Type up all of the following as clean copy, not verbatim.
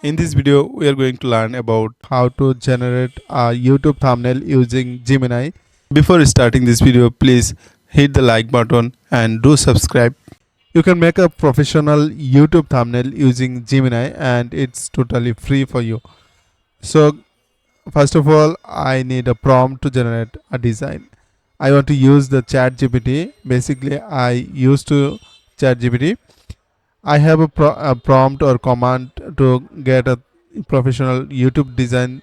In this video, we are going to learn about how to generate a YouTube thumbnail using Gemini. Before starting this video, please hit the like button and do subscribe. You can make a professional YouTube thumbnail using Gemini and it's totally free for you. So, first of all, I need a prompt to generate a design. I want to use the ChatGPT. Basically, I used to ChatGPT. I have a prompt or command to get a professional YouTube design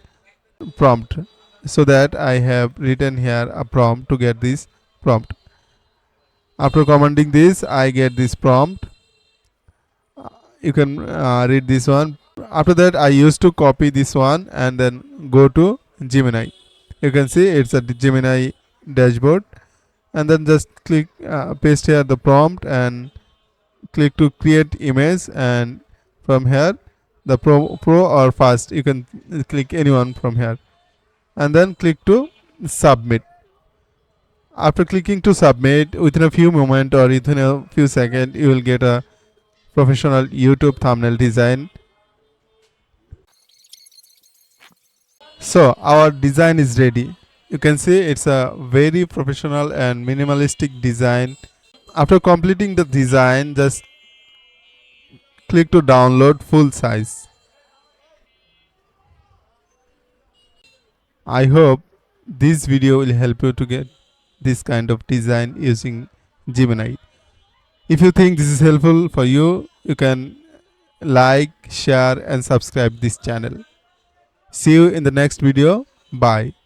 prompt, so that I have written here a prompt to get this prompt. After commanding this, I get this prompt. You can read this one. After that, I used to copy this one and then go to Gemini. You can see it's a Gemini dashboard, and then just click paste here the prompt and click to create image, and from here the pro or fast, you can click anyone from here and then click to submit. After clicking to submit, within a few moments or within a few seconds, you will get a professional YouTube thumbnail design. So our design is ready. You can see it's a very professional and minimalistic design. After completing the design, just click to download full size. I hope this video will help you to get this kind of design using Gemini. If you think this is helpful for you, you can like, share and subscribe this channel. See you in the next video. Bye.